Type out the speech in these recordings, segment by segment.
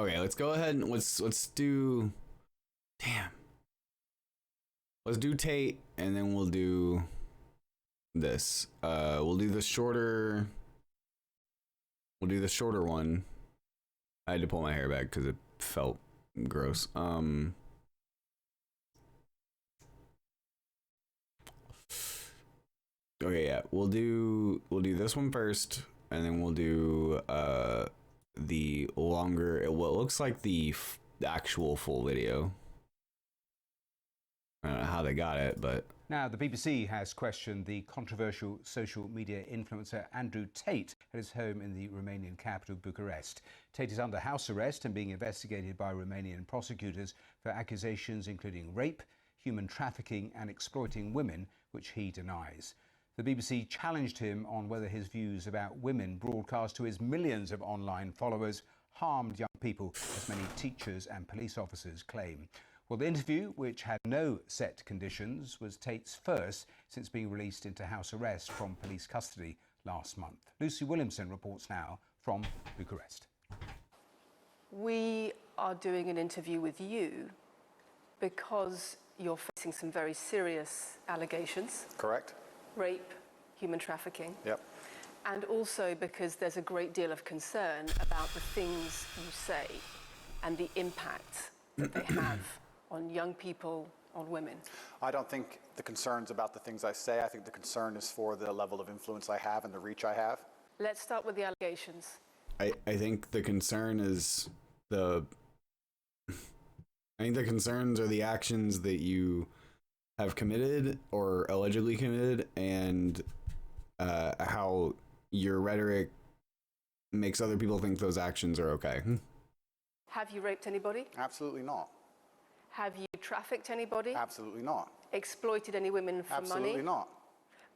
Okay, let's go ahead and let's do. Damn. Let's do Tate, and then we'll do this. We'll do the shorter. We'll do the shorter one. I had to pull my hair back because it felt gross. Okay, yeah, we'll do this one first, and then we'll do the longer, what looks like the actual full video. I don't know how they got it, but... Now, the BBC has questioned the controversial social media influencer Andrew Tate at his home in the Romanian capital, Bucharest. Tate is under house arrest and being investigated by Romanian prosecutors for accusations including rape, human trafficking and exploiting women, which he denies. The BBC challenged him on whether his views about women broadcast to his millions of online followers harmed young people, as many teachers and police officers claim. Well, the interview, which had no set conditions, was Tate's first since being released into house arrest from police custody last month. Lucy Williamson reports now from Bucharest. We are doing an interview with you because you're facing some very serious allegations. Correct. Rape, human trafficking. Yep. And also because there's a great deal of concern about the things you say and the impact that they have on young people, on women. I don't think the concern's about the things I say. I think the concern is for the level of influence I have and the reach I have. Let's start with the allegations. I think the concern is I think the concerns are the actions that you have committed or allegedly committed, and how your rhetoric makes other people think those actions are okay. Have you raped anybody? Absolutely not. Have you trafficked anybody? Absolutely not. Exploited any women for money? Absolutely not.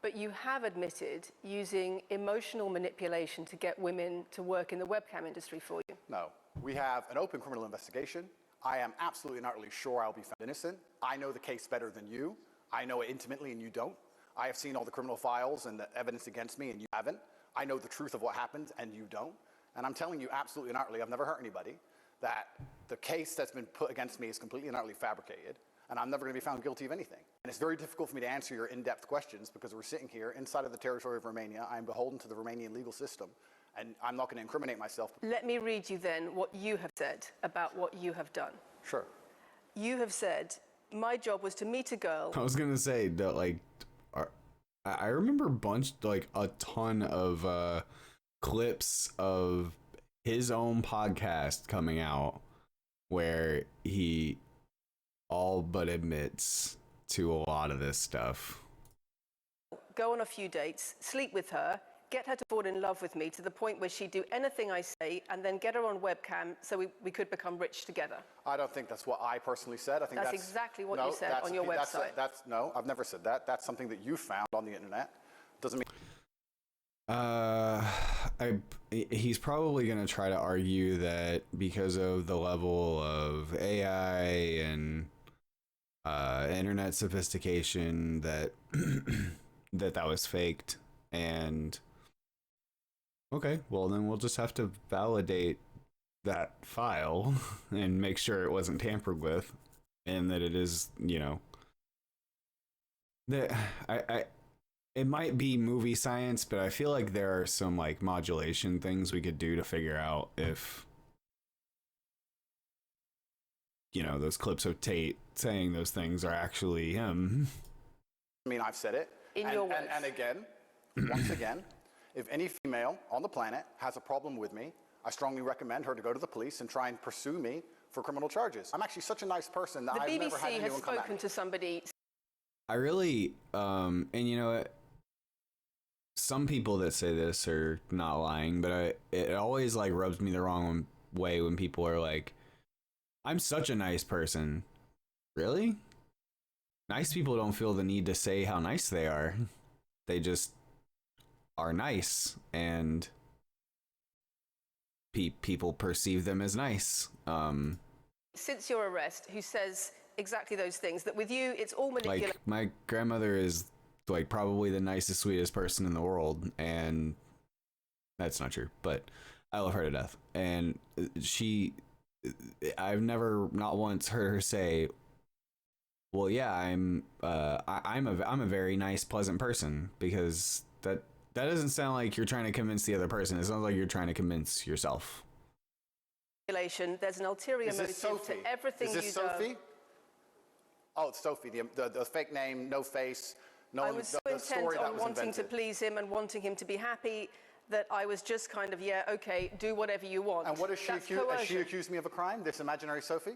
But you have admitted using emotional manipulation to get women to work in the webcam industry for you. No. We have an open criminal investigation. I am absolutely and utterly sure I'll be found innocent. I know the case better than you. I know it intimately and you don't. I have seen all the criminal files and the evidence against me and you haven't. I know the truth of what happened and you don't. And I'm telling you absolutely and utterly, I've never hurt anybody, that the case that's been put against me is completely and utterly fabricated, and I'm never going to be found guilty of anything. And it's very difficult for me to answer your in-depth questions because we're sitting here inside of the territory of Romania. I'm beholden to the Romanian legal system, and I'm not going to incriminate myself. Let me read you then what you have said about what you have done. Sure. You have said, my job was to meet a girl. I was gonna say that, like, I remember a ton of clips of his own podcast coming out where he all but admits to a lot of this stuff. Go on a few dates, sleep with her, get her to fall in love with me to the point where she'd do anything I say, and then get her on webcam so we could become rich together. I don't think that's what I personally said. I think that's exactly what you said on your website. No, I've never said that. That's something that you found on the internet. Doesn't mean... He's probably going to try to argue that because of the level of AI and internet sophistication that that was faked. And okay, well then we'll just have to validate that file and make sure it wasn't tampered with and that it is, you know, that it might be movie science, but I feel like there are some like modulation things we could do to figure out if, you know, those clips of Tate saying those things are actually him. I mean, I've said it. In your words. And again, once again, if any female on the planet has a problem with me, I strongly recommend her to go to the police and try and pursue me for criminal charges. I'm actually such a nice person that I've never had anyone come at me. The BBC has spoken to somebody. I really, and you know what? Some people that say this are not lying, but it always like rubs me the wrong way when people are like, I'm such a nice person. Really? Nice people don't feel the need to say how nice they are. They just are nice, and people perceive them as nice. Since your arrest, who says exactly those things, that with you, it's all manipulation. Like, my grandmother is like probably the nicest, sweetest person in the world, and that's not true, but I love her to death. And she I've never, not once, heard her say, "Well, yeah, I'm a very nice, pleasant person," because that doesn't sound like you're trying to convince the other person. It sounds like you're trying to convince yourself. There's an ulterior motive to everything you do. Is this Sophie? Oh, it's Sophie, the fake name, no face. No, I was so intent on wanting to please him and wanting him to be happy that I was just kind of, yeah, okay, do whatever you want. And what is she accused? Has she accused me of a crime, this imaginary Sophie?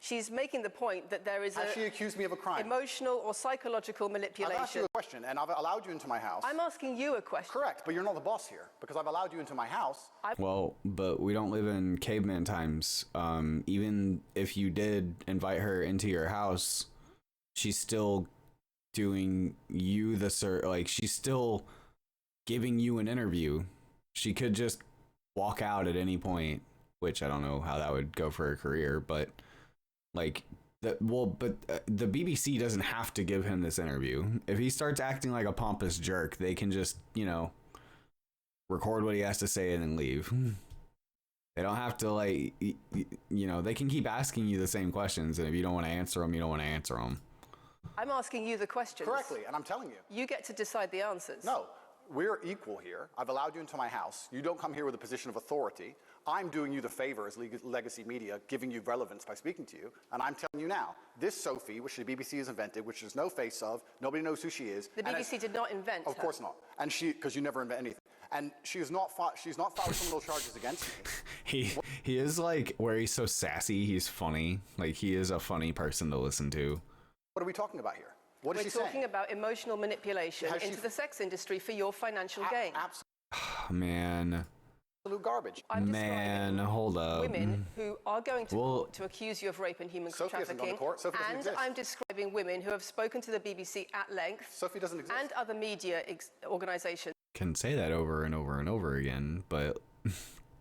She's making the point that there is she accused me of a crime? Emotional or psychological manipulation. I've asked you a question, and I've allowed you into my house. I'm asking you a question. Correct, but you're not the boss here, because I've allowed you into my house. Well, but we don't live in caveman times. Even if you did invite her into your house, she's still doing you she's still giving you an interview. She could just walk out at any point, which I don't know how that would go for her career, but the BBC doesn't have to give him this interview. If he starts acting like a pompous jerk, they can just, record what he has to say and then leave. They don't have to they can keep asking you the same questions, and if you don't want to answer them, you don't want to answer them. I'm asking you the questions. Correctly, and I'm telling you. You get to decide the answers. No, we're equal here. I've allowed you into my house. You don't come here with a position of authority. I'm doing you the favor as legacy media, giving you relevance by speaking to you, and I'm telling you now, this Sophie, which the BBC has invented, which there's no face of, nobody knows who she is. The BBC did not invent her. Of course not. And because you never invent anything. And she's not filed criminal charges against me. He is where he's so sassy, he's funny. He is a funny person to listen to. What are we talking about here? What is she saying? We're talking about emotional manipulation into the sex industry for your financial gain. Absolutely. Man. Absolute garbage. Man, hold up. Women who are going to court to accuse you of rape and human trafficking. And I'm describing women who have spoken to the BBC at length. Sophie doesn't exist. And other media organizations. Can say that over and over and over again, but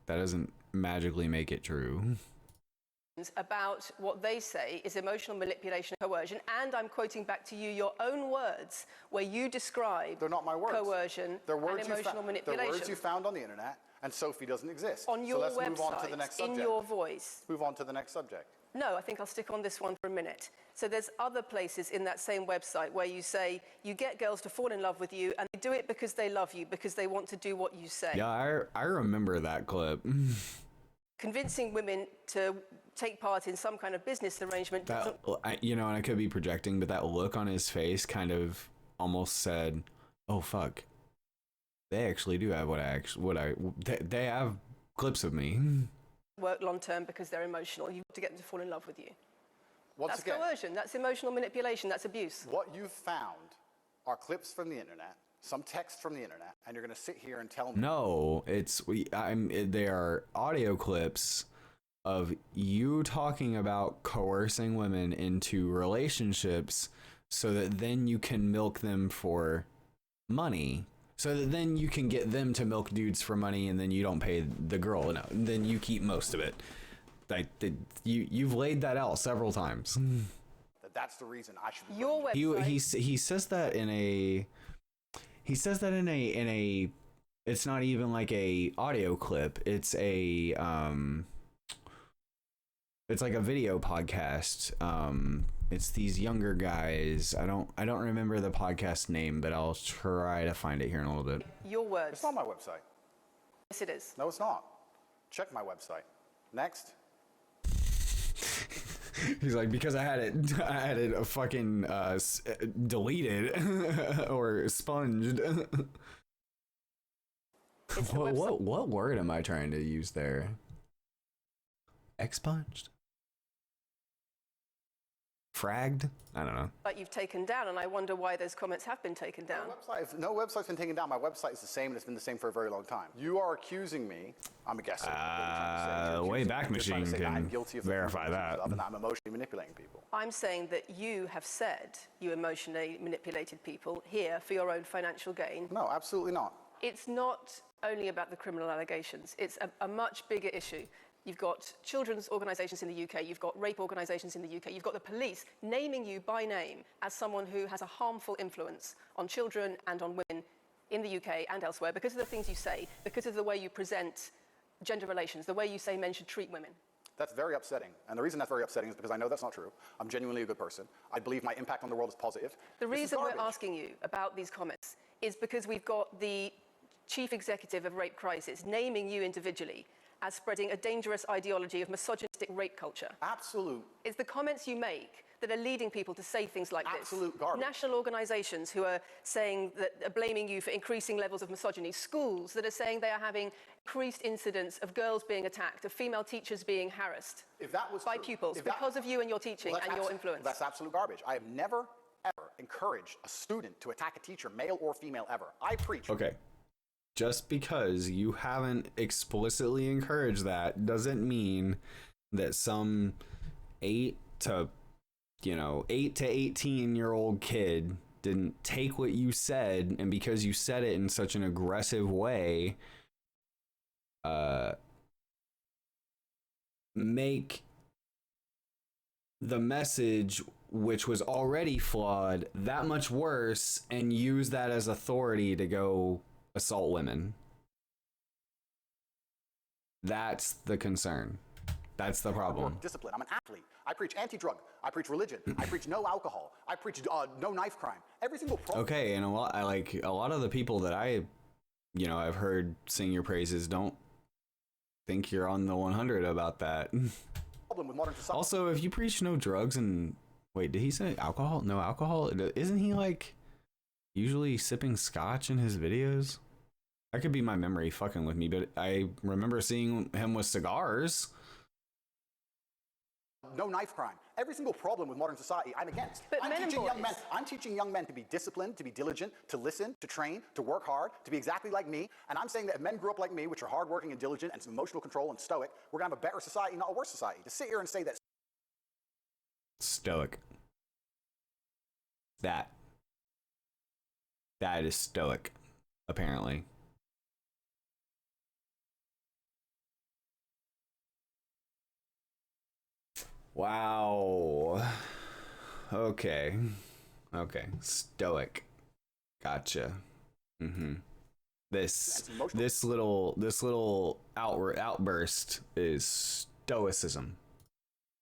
that doesn't magically make it true. About what they say is emotional manipulation and coercion, and I'm quoting back to you your own words where you describe They're not my words. Coercion and emotional manipulation. They're words you found on the internet, and Sophie doesn't exist. On your let's website, move on to the next subject. in your voice. Move on to the next subject. No, I think I'll stick on this one for a minute. So there's other places in that same website where you say you get girls to fall in love with you, and they do it because they love you, because they want to do what you say. Yeah, I remember that clip. Convincing women to take part in some kind of business arrangement. And I could be projecting, but that look on his face kind of almost said, "Oh fuck, they actually do have they have clips of me." Work long term because they're emotional. You've got to get them to fall in love with you. That's coercion. That's emotional manipulation. That's abuse. What you've found are clips from the internet, some text from the internet, and you're going to sit here and tell me. No, they are audio clips of you talking about coercing women into relationships so that then you can milk them for money. So that then you can get them to milk dudes for money, and then you don't pay the girl. No, then you keep most of it. You've laid that out several times. That's the reason I should. Your website. He says that in a. He says that in a. It's not even like a audio clip. It's a. It's like a video podcast. It's these younger guys. I don't remember the podcast name, but I'll try to find it here in a little bit. Your words. It's not my website. Yes, it is. No, it's not. Check my website. Next. He's like, because I had it fucking deleted or sponged. What word am I trying to use there? Expunged? Fragged? I don't know. But you've taken down, and I wonder why those comments have been taken down. No website's been taken down. My website is the same, and it's been the same for a very long time. You are accusing me. I'm a guesser. Wayback Machine can verify that. And I'm emotionally manipulating people. I'm saying that you have said you emotionally manipulated people here for your own financial gain. No, absolutely not. It's not only about the criminal allegations. It's a much bigger issue. You've got children's organisations in the UK, you've got rape organisations in the UK, you've got the police naming you by name as someone who has a harmful influence on children and on women in the UK and elsewhere because of the things you say, because of the way you present gender relations, the way you say men should treat women. That's very upsetting. And the reason that's very upsetting is because I know that's not true. I'm genuinely a good person. I believe my impact on the world is positive. The reason we're asking you about these comments is because we've got the chief executive of Rape Crisis naming you individually as spreading a dangerous ideology of misogynistic rape culture. Absolute. It's the comments you make that are leading people to say things like this. Absolute garbage. National organisations who are saying that are blaming you for increasing levels of misogyny. Schools that are saying they are having increased incidents of girls being attacked, of female teachers being harassed by pupils because of you and your teaching and your influence. That's absolute garbage. I have never, ever encouraged a student to attack a teacher, male or female, ever. I preach. Okay. Just because you haven't explicitly encouraged that doesn't mean that some 8 to 18-year-old kid didn't take what you said, and because you said it in such an aggressive way, make the message, which was already flawed, that much worse, and use that as authority to go assault women. That's the concern. That's the problem. Discipline. I'm an athlete. I preach anti-drug. I preach religion. I preach no alcohol. I preach no knife crime. Every single program. Okay, and a lot of the people that I've heard sing your praises don't think you're on the 100 about that. Problem with modern society. Also, if you preach no drugs and wait, did he say alcohol? No alcohol? Isn't he like usually sipping scotch in his videos? That could be my memory fucking with me, but I remember seeing him with cigars. No knife crime. Every single problem with modern society, I'm against. But I'm teaching young men to be disciplined, to be diligent, to listen, to train, to work hard, to be exactly like me. And I'm saying that if men grew up like me, which are hardworking and diligent and some emotional control and stoic, we're going to have a better society, not a worse society. To sit here and say that... Stoic. That is stoic, apparently. Wow. Okay. Stoic. Gotcha. This little outburst is stoicism.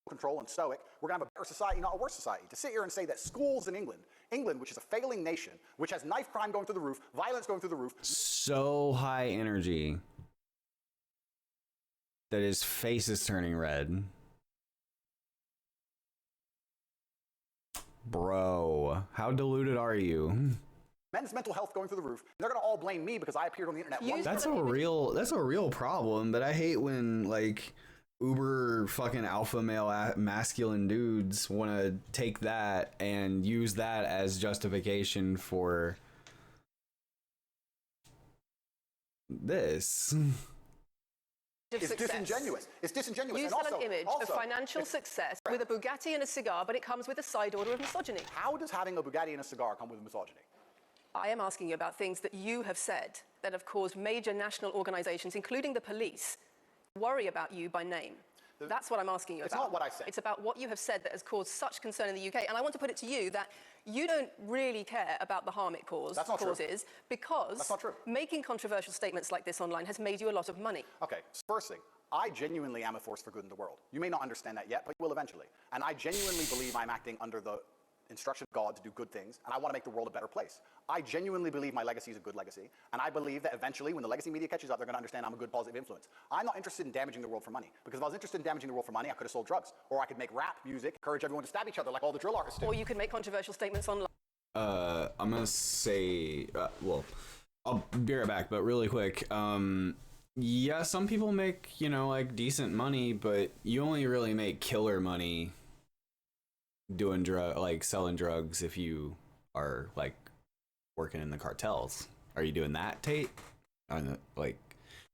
Control and stoic, we're going to have a better society, not a worse society. To sit here and say that schools in England, which is a failing nation, which has knife crime going through the roof, violence going through the roof. So high energy that his face is turning red. Bro, how deluded are you? Men's mental health going through the roof. They're going to all blame me because I appeared on the internet. That's a real problem, but I hate when like uber fucking alpha male masculine dudes want to take that and use that as justification for this. It's disingenuous. It's disingenuous. You and sell also, an image of financial success with a Bugatti and a cigar, but it comes with a side order of misogyny. How does having a Bugatti and a cigar come with misogyny? I am asking you about things that you have said that have caused major national organizations, including the police, worry about you by name. That's what I'm asking you about. It's not what I said. It's about what you have said that has caused such concern in the UK. And I want to put it to you that you don't really care about the harm it causes because that's not true. Making controversial statements like this online has made you a lot of money. Okay, first thing, I genuinely am a force for good in the world. You may not understand that yet, but you will eventually. And I genuinely believe I'm acting under the instruction of God to do good things, and I want to make the world a better place. I genuinely believe my legacy is a good legacy, and I believe that eventually, when the legacy media catches up, they're going to understand I'm a good, positive influence. I'm not interested in damaging the world for money, because if I was interested in damaging the world for money, I could have sold drugs, or I could make rap music, encourage everyone to stab each other like all the drill artists do. Or you could make controversial statements online. I'm going to say, well, I'll be right back, but really quick, yeah, some people make, like decent money, but you only really make killer money doing selling drugs if you are like working in the cartels. Are you doing that, Tate?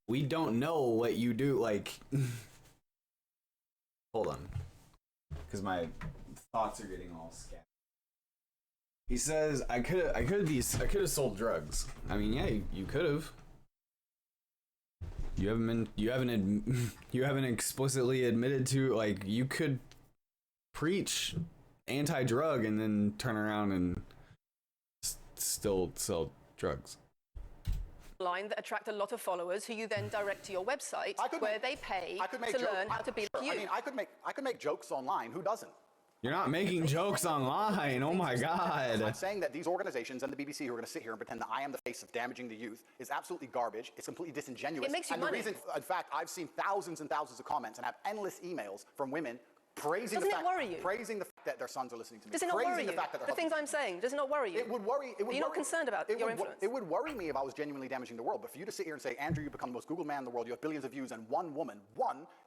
We don't know what you do. Hold on, because my thoughts are getting all scattered. He says I could have sold drugs. I mean, yeah, you could have. You haven't explicitly admitted to, you could preach anti-drug and then turn around and still sell drugs. online that attract a lot of followers who you then direct to your website where they pay to learn how to be like you. I mean, I could make jokes online. Who doesn't? You're not making jokes online. Oh my God. I'm saying that these organizations and the BBC who are going to sit here and pretend that I am the face of damaging the youth is absolutely garbage. It's completely disingenuous. It makes you and money. The reason, in fact, I've seen thousands and thousands of comments and have endless emails from women praising Doesn't it worry you? praising the fact that their sons are listening to me. Does it not praising worry you? The fact that The things I'm saying, does it not worry you? It would worry. Are you not concerned about your influence? It would worry me if I was genuinely damaging the world. But for you to sit here and say, Andrew, you become the most Googled man in the world, you have billions of views, and one woman,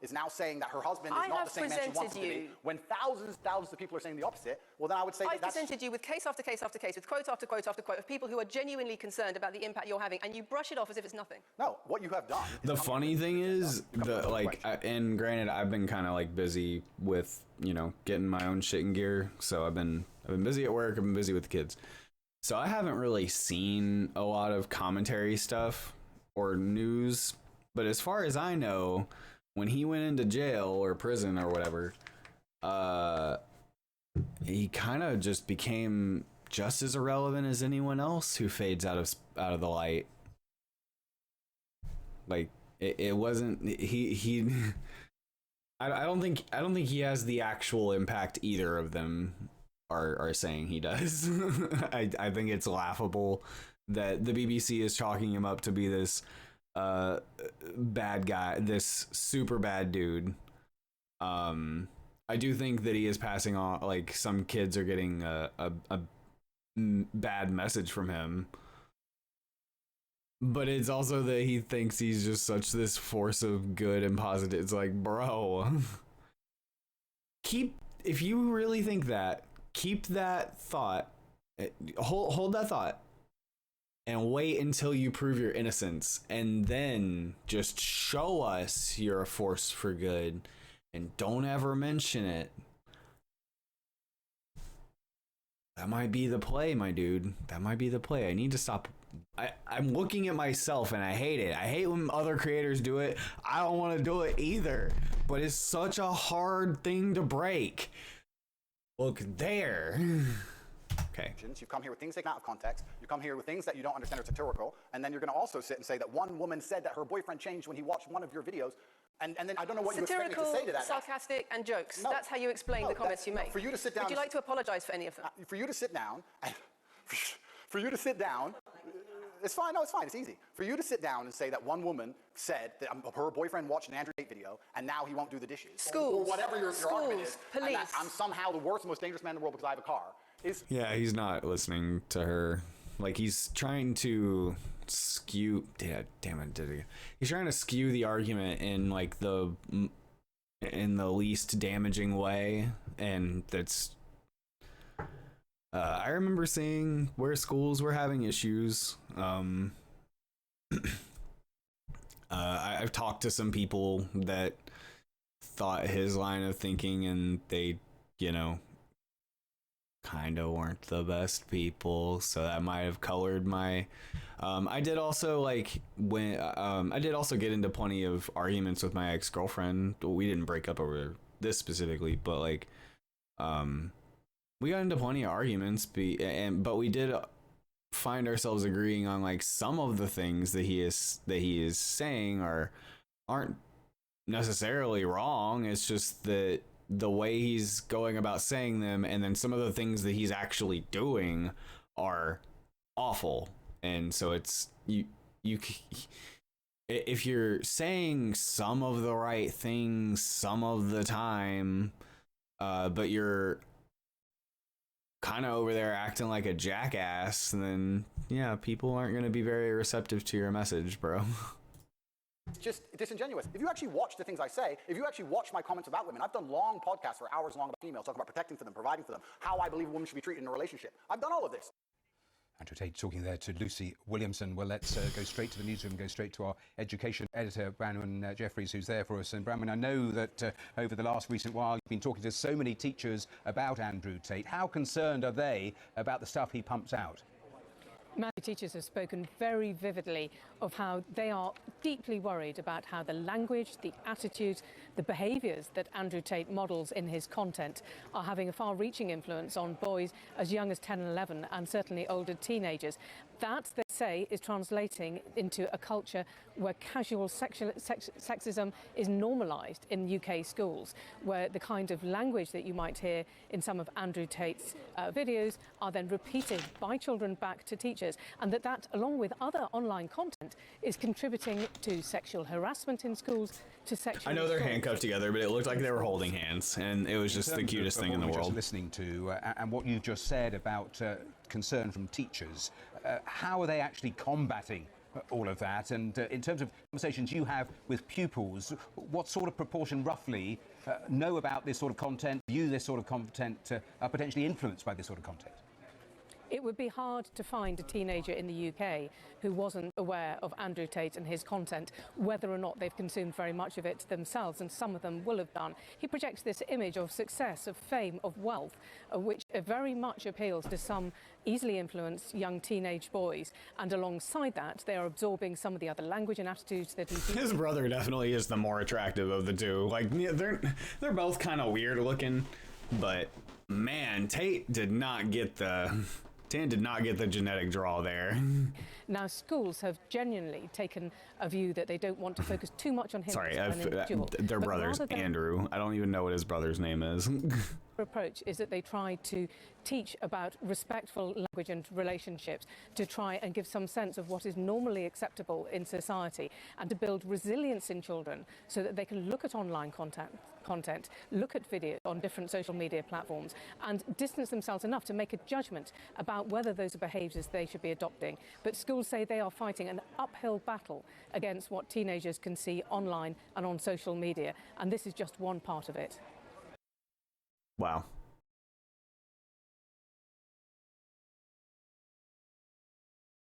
is now saying that her husband is not the same man she wants him to be, when thousands of people are saying the opposite, well, then I would say I've presented you with case after case after case, with quote after quote after quote of people who are genuinely concerned about the impact you're having, and you brush it off as if it's nothing. No, what you have done. The funny thing is, and granted, I've been kind of like busy with, you know, getting my own shit in gear. So I've been busy at work. I've been busy with the kids. So I haven't really seen a lot of commentary stuff or news. But as far as I know, when he went into jail or prison or whatever, he kind of just became just as irrelevant as anyone else who fades out of the light. Like it wasn't he. I don't think he has the actual impact either of them are saying he does. I think it's laughable that the BBC is chalking him up to be this bad guy, this super bad dude. I do think that he is passing on, like, some kids are getting a bad message from him. But it's also that he thinks he's just such this force of good and positive. It's like, bro, if you really think that, keep that thought, hold that thought, and wait until you prove your innocence, and then just show us you're a force for good, and don't ever mention it. That might be the play, my dude. That might be the play. I need to stop. I'm looking at myself and I hate it. I hate when other creators do it. I don't want to do it either. But it's such a hard thing to break. Look there. Okay. You've come here with things taken out of context. You come here with things that you don't understand are satirical. And then you're going to also sit and say that one woman said that her boyfriend changed when he watched one of your videos. And then I don't know what you expect me to say to that. Sarcastic, and jokes. No, that's how you explain the comments you make. For you to sit down. Would you like to apologize for any of them? For you to sit down, it's fine. No, it's fine. It's easy. For you to sit down and say that one woman said that her boyfriend watched an Andrew Tate video and now he won't do the dishes. Schools. Or whatever your argument is. Police. And that I'm somehow the worst, most dangerous man in the world because I have a car. Yeah, he's not listening to her. Like, he's trying to skew. Yeah, damn it, did he? He's trying to skew the argument in like the least damaging way, and that's. I remember seeing where schools were having issues. I've talked to some people that thought his line of thinking, and they, you know, kind of weren't the best people, so that might have colored my. I did also get into plenty of arguments with my ex-girlfriend. We didn't break up over this specifically, but like, we got into plenty of arguments, but we did find ourselves agreeing on like some of the things that he is saying aren't necessarily wrong. It's just that the way he's going about saying them, and then some of the things that he's actually doing are awful. And so it's you if you're saying some of the right things some of the time, but you're kind of over there acting like a jackass, then yeah, people aren't going to be very receptive to your message, bro. Just disingenuous. If you actually watch the things I say, if you actually watch my comments about women, I've done long podcasts for hours long about females, talking about protecting for them, providing for them, how I believe a woman should be treated in a relationship. I've done all of this. Andrew Tate talking there to Lucy Williamson. Well, let's go straight to the newsroom, go straight to our education editor, Branwen Jeffries, who's there for us. And Branwen, I know that over the last recent while, you've been talking to so many teachers about Andrew Tate. How concerned are they about the stuff he pumps out? Many teachers have spoken very vividly of how they are deeply worried about how the language, the attitudes, the behaviours that Andrew Tate models in his content are having a far-reaching influence on boys as young as 10 and 11, and certainly older teenagers. That, they're say, is translating into a culture where casual sexism is normalised in UK schools, where the kind of language that you might hear in some of Andrew Tate's videos are then repeated by children back to teachers, and that, along with other online content, is contributing to sexual harassment in schools, to sexual I know they're assault. handcuffed together, but it looked like they were holding hands, and it was just the cutest thing in the What we were world. just listening to, and what you've just said about concern from teachers, how are they actually combating all of that? And in terms of conversations you have with pupils, what sort of proportion roughly know about this sort of content, view this sort of content, are potentially influenced by this sort of content? It would be hard to find a teenager in the UK who wasn't aware of Andrew Tate and his content, whether or not they've consumed very much of it themselves, and some of them will have done. He projects this image of success, of fame, of wealth, which very much appeals to some easily influenced young teenage boys, and alongside that they are absorbing some of the other language and attitudes that he His brother definitely is the more attractive of the two. Like, yeah, they're both kind of weird looking, but man, Tate did not get the genetic draw there. Now, schools have genuinely taken a view that they don't want to focus too much on him Sorry, as an individual. their But brother's rather than- Andrew. I don't even know what his brother's name is. approach is that they try to teach about respectful language and relationships, to try and give some sense of what is normally acceptable in society, and to build resilience in children so that they can look at online content, look at videos on different social media platforms, and distance themselves enough to make a judgment about whether those are behaviours they should be adopting. But schools say they are fighting an uphill battle against what teenagers can see online and on social media, and this is just one part of it. Wow.